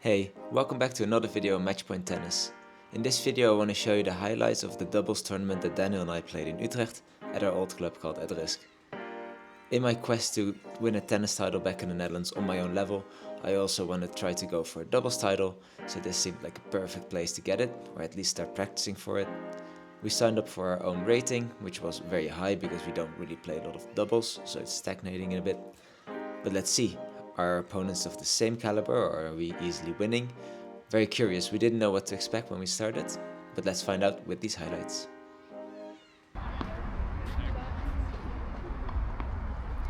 Hey, welcome back to another video on Matchpoint Tennis. In this video I want to show you the highlights of the doubles tournament that Daniel and I played in Utrecht at our old club called Utrecht. In my quest to win a tennis title back in the Netherlands on my own level, I also want to try to go for a doubles title, so this seemed like a perfect place to get it, or at least start practicing for it. We signed up for our own rating, which was very high because we don't really play a lot of doubles, so it's stagnating a bit. But let's see. Are our opponents of the same caliber, or are we easily winning? Very curious, we didn't know what to expect when we started, but let's find out with these highlights.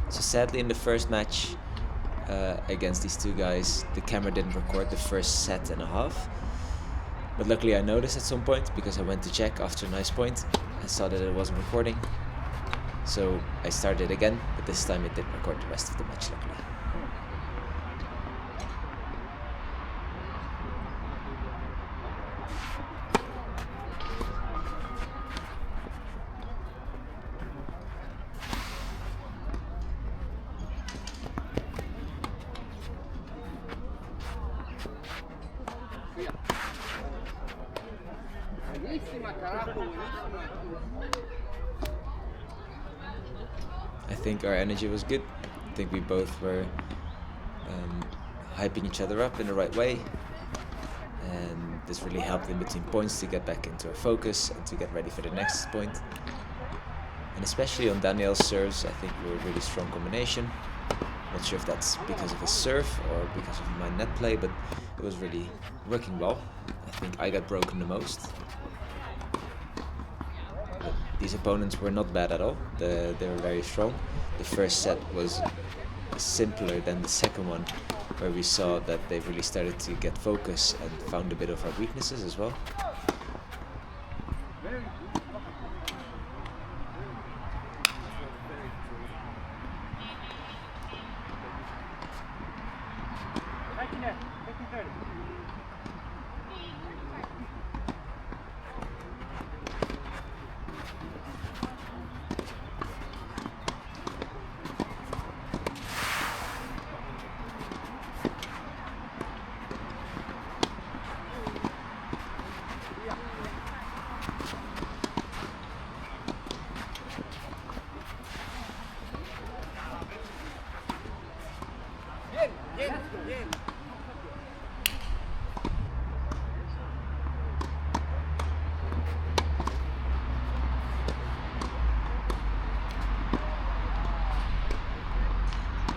So sadly in the first match against these two guys, the camera didn't record the first set and a half. But luckily I noticed at some point, because I went to check after a nice point and saw that it wasn't recording. So I started again, but this time it didn't record the rest of the match, luckily. I think our energy was good. I think we both were hyping each other up in the right way, and this really helped in between points to get back into our focus and to get ready for the next point. And especially on Daniel's serves, I think we were a really strong combination. Not sure if that's because of his serve or because of my net play, but it was really working well. I think I got broken the most. But these opponents were not bad at all. They were very strong. The first set was simpler than the second one, where we saw that they really started to get focus and found a bit of our weaknesses as well.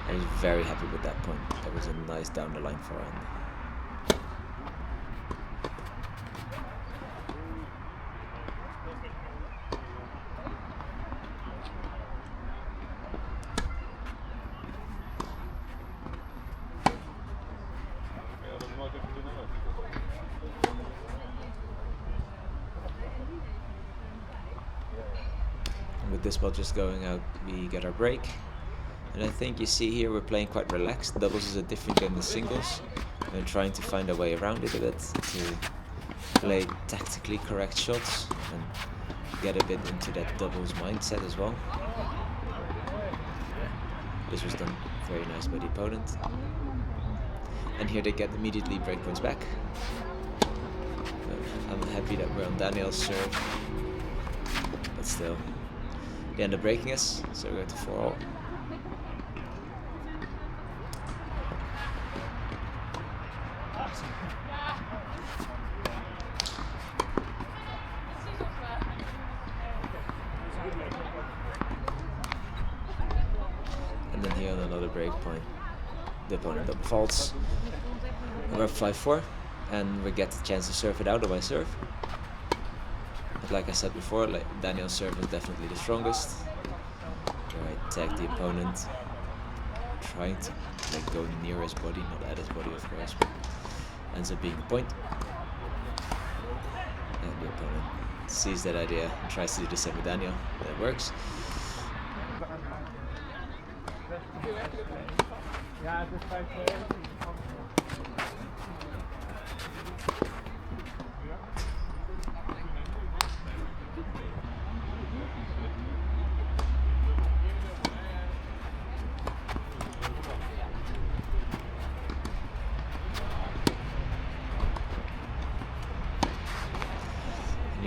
I was very happy with that point. That was a nice down the line forehand. With this ball just going out, we get our break. And I think you see here we're playing quite relaxed. Doubles is a different game than singles. We're trying to find a way around it a bit, to play tactically correct shots and get a bit into that doubles mindset as well. This was done very nice by the opponent. And here they get immediately break points back. I'm happy that we're on Daniel's serve, but still, they end up breaking us, so we're going to 4-all. And then here on another break point, the opponent double faults. We're up 5-4, and we get the chance to serve it out of my serve. But like I said before, Daniel's serve is definitely the strongest. Where I tag the opponent, trying to go near his body, not at his body of course, but ends up being a point. And the opponent sees that idea and tries to do the same with Daniel. That works.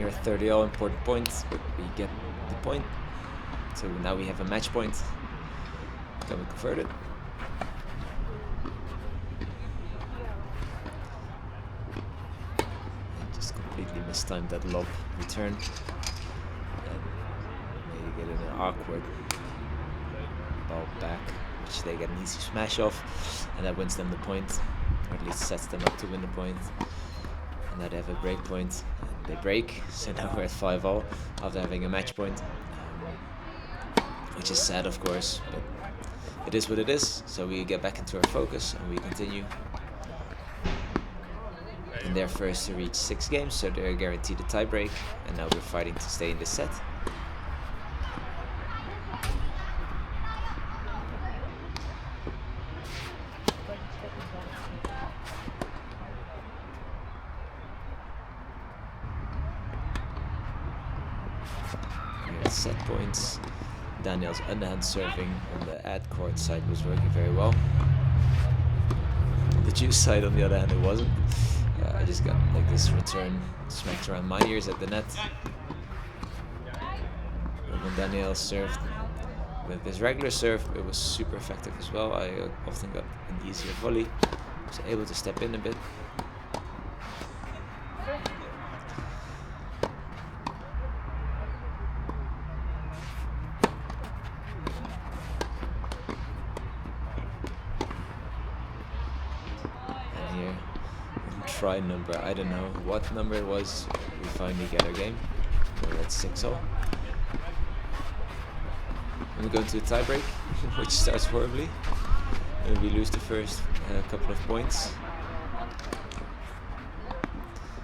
Another 30-all, important point, but we get the point. So now we have a match point. Can we convert it? And just completely mistimed that lob return. And maybe get in an awkward ball back, which they get an easy smash off, and that wins them the point, or at least sets them up to win the point. And now they have a break point, and they break, so now we're at 5-all after having a match point, which is sad, of course, but it is what it is. So we get back into our focus and we continue. And they're first to reach 6 games, so they're guaranteed a tie break, and now we're fighting to stay in this set. Set points. Daniel's underhand serving on the ad court side was working very well. On the juice side, on the other hand, it wasn't. I just got like this return smacked around my ears at the net. And when Daniel served with his regular serve, it was super effective as well. I often got an easier volley. Was able to step in a bit. Try number, I don't know what number it was, we finally get our game. We're at 6-all. And we go into a tie break, which starts horribly. And we lose the first couple of points.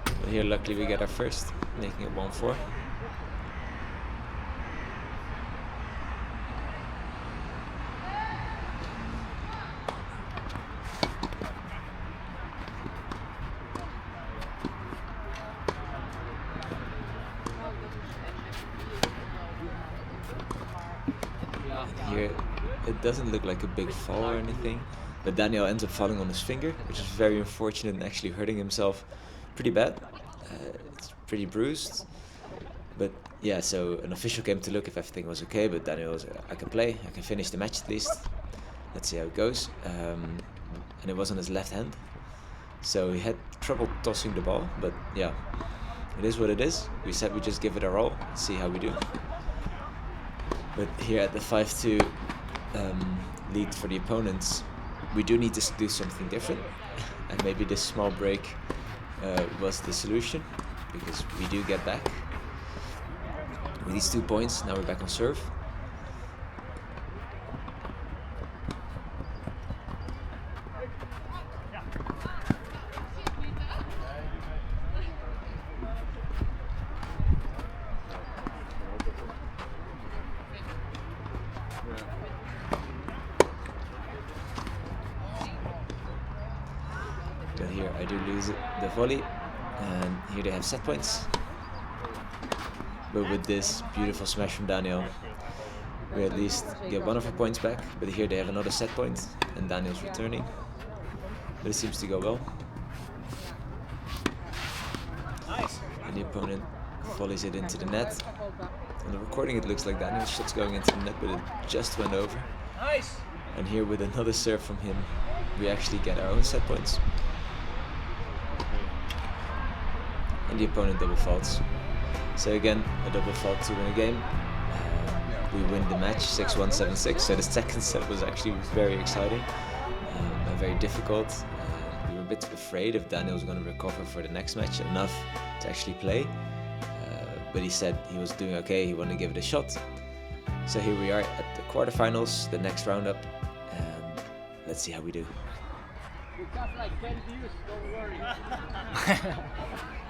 But here luckily we get our first, making it 1-4. Here, it doesn't look like a big fall or anything, but Daniel ends up falling on his finger, which is very unfortunate and actually hurting himself pretty bad. It's pretty bruised, but yeah, so an official came to look if everything was okay, but Daniel was, I can play, I can finish the match at least. Let's see how it goes. And it was on his left hand, so he had trouble tossing the ball, but yeah, it is what it is. We said we just give it our all, see how we do. But here at the 5-2 lead for the opponents, we do need to do something different. And maybe this small break was the solution, because we do get back. With these 2 points, now we're back on serve. But here I do lose the volley, and here they have set points. But with this beautiful smash from Daniel, we at least get one of our points back. But here they have another set point, and Daniel's returning. But it seems to go well. And the opponent volleys it into the net. On the recording it looks like Daniel's shot's going into the net, but it just went over. And here with another serve from him, we actually get our own set points. And the opponent double faults. So again, a double fault to win a game. We win the match 6-1, 7-6. So the second set was actually very exciting and very difficult. We were a bit afraid if Daniel was going to recover for the next match enough to actually play. But he said he was doing okay, he wanted to give it a shot. So here we are at the quarterfinals, the next roundup, and let's see how we do. We got like 10 views, don't worry.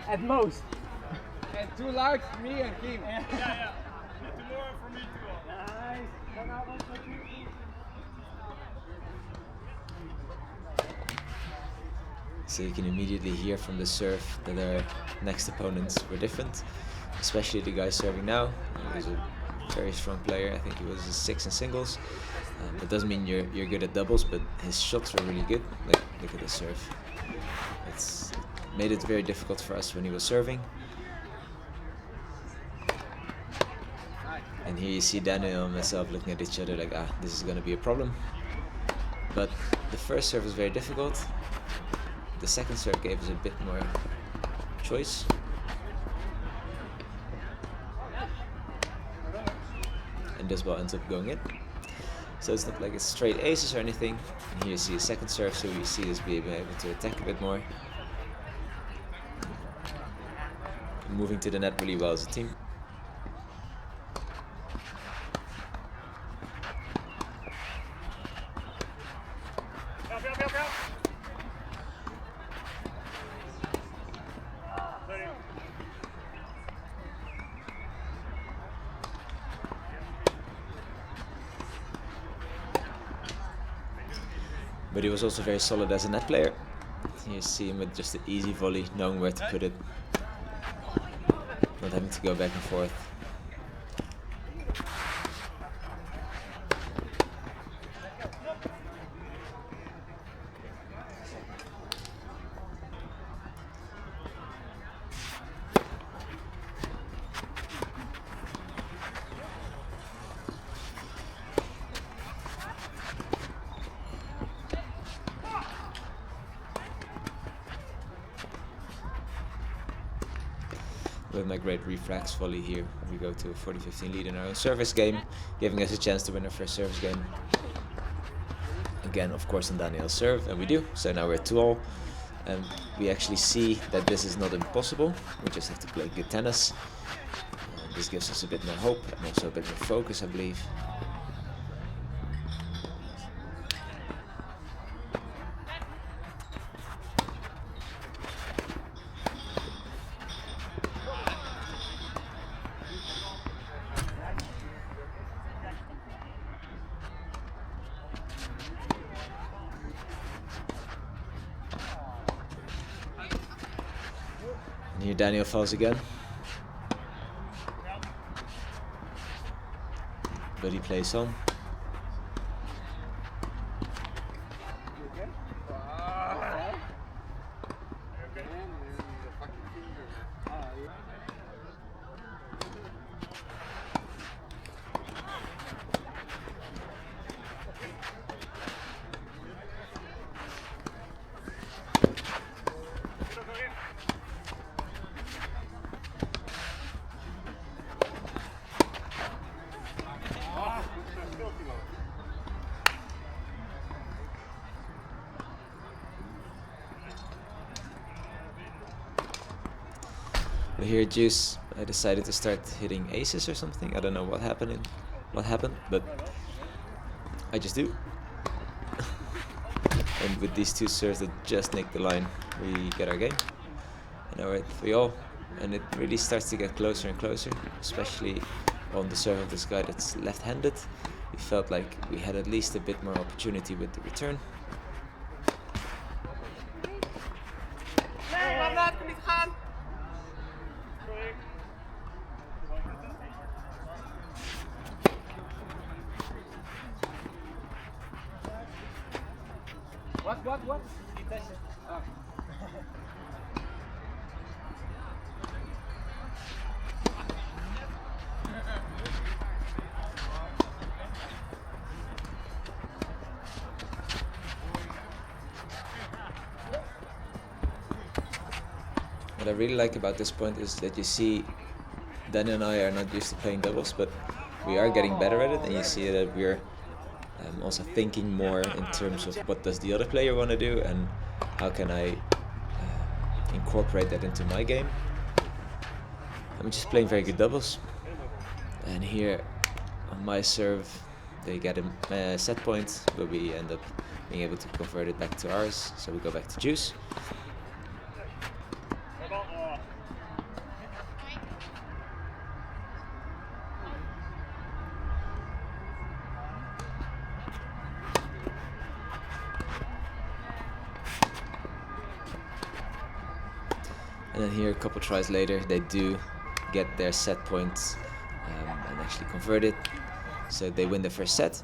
At most. And 2 likes, me and Kim. Yeah. Tomorrow for me too. Nice. So you can immediately hear from the serve that our next opponents were different, especially the guy serving now. He was a very strong player. I think he was a 6 in singles. That doesn't mean you're good at doubles, but his shots were really good. Like, look at the serve. It made it very difficult for us when he was serving. And here you see Daniel and myself looking at each other like, this is going to be a problem. But the first serve was very difficult. The second serve gave us a bit more choice. And this ball ends up going in. So it's not like it's straight aces or anything. And here you see a second serve, so we see us being able to attack a bit more. And moving to the net really well as a team. But he was also very solid as a net player. You see him with just an easy volley, knowing where to put it, not having to go back and forth. With my great reflex volley here, we go to a 40-15 lead in our own service game, giving us a chance to win our first service game. Again, of course, on Daniel's serve, and we do. So now we're 2-all, and we actually see that this is not impossible. We just have to play good tennis. This gives us a bit more hope and also a bit more focus, I believe. And here Daniel falls again. But he plays on. But here Juice, I decided to start hitting aces or something. I don't know what happened, but I just do. And with these two serves that just nick the line, we get our game. And now we're at 3-all, and it really starts to get closer and closer, especially on the serve of this guy that's left-handed. We felt like we had at least a bit more opportunity with the return. What? Oh. What I really like about this point is that you see Daniel and I are not used to playing doubles, but we are getting better at it, and you see that we're also thinking more in terms of what does the other player want to do and how can I incorporate that into my game. I'm just playing very good doubles, and here on my serve they get a set point, but we end up being able to convert it back to ours, so we go back to Juice. And then here a couple tries later they do get their set points and actually convert it. So they win the first set,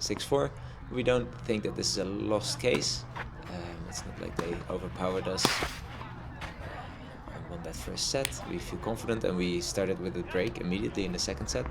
6-4. We don't think that this is a lost case. It's not like they overpowered us and won that first set. We feel confident, and we started with a break immediately in the second set.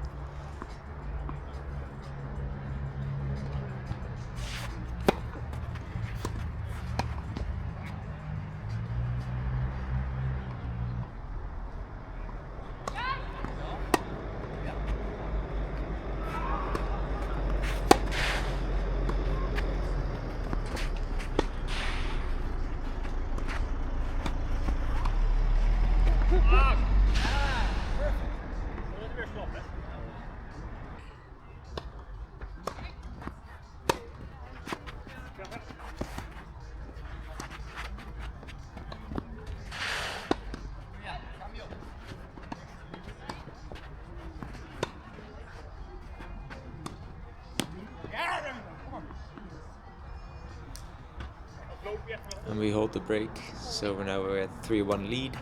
And we hold the break, so we're at 3-1 lead.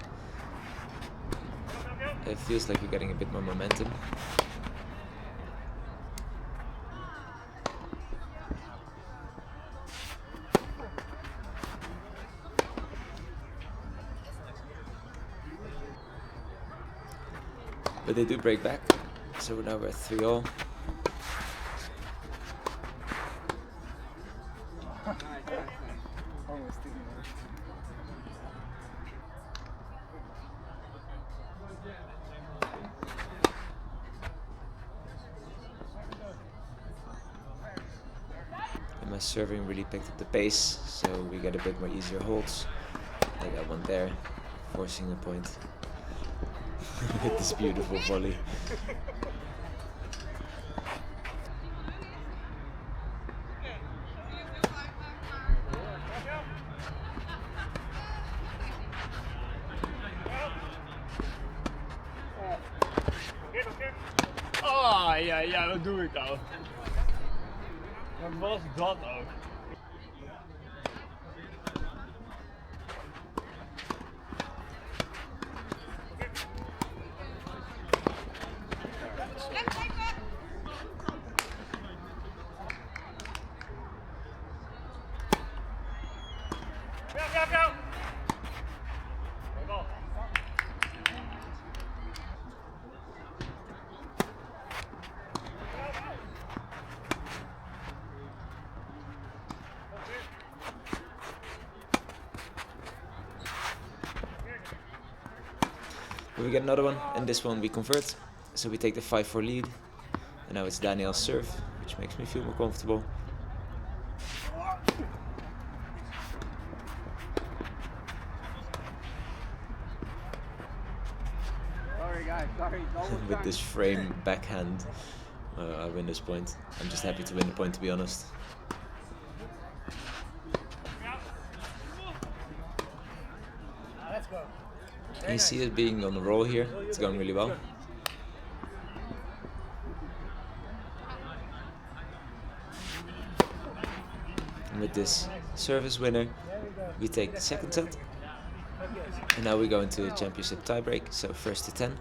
It feels like we're getting a bit more momentum. But they do break back, so now we're at 3-all. And my serving really picked up the pace, so we get a bit more easier holds. I got one there, forcing the point. With this beautiful volley. Ah, ja, dat doe ik ook. Wat was dat ook? But we get another one, and this one we convert. So we take the 5-4 lead. And now it's Daniel's serve, which makes me feel more comfortable. Sorry guys, sorry. With this frame backhand, I win this point. I'm just happy to win the point, to be honest. Let's go. You see it being on the roll here. It's going really well. And with this service winner, we take the second set. And now we go into a championship tiebreak, so first to 10.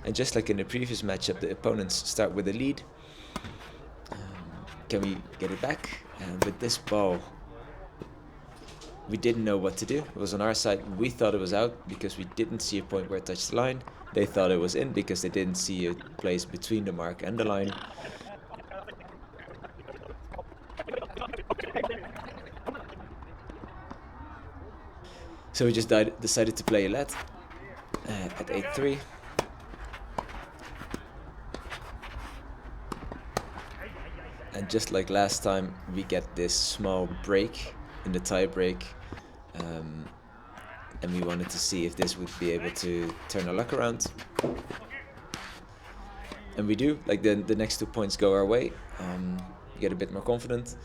And just like in the previous matchup, the opponents start with a lead. Can we get it back? And with this ball, we didn't know what to do. It was on our side. We thought it was out because we didn't see a point where it touched the line. They thought it was in because they didn't see a place between the mark and the line. So we just decided to play a let at 8-3. And just like last time, we get this small break in the tie break, and we wanted to see if this would be able to turn our luck around. And we do. Like the next 2 points go our way. We get a bit more confident.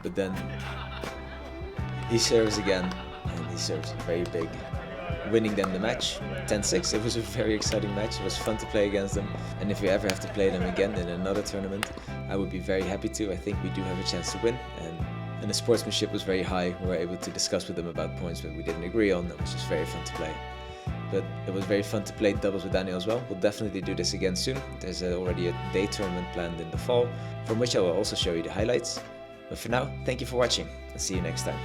But then he serves again, and he serves very big, winning them the match 10-6. It was a very exciting match. It was fun to play against them, and if we ever have to play them again in another tournament, I would be very happy to. I think we do have a chance to win, and the sportsmanship was very high. We were able to discuss with them about points that we didn't agree on. That was just very fun to play. But it was very fun to play doubles with Daniel as well. We'll definitely do this again soon. There's already a day tournament planned in the fall, from which I will also show you the highlights. But for now, thank you for watching, and see you next time.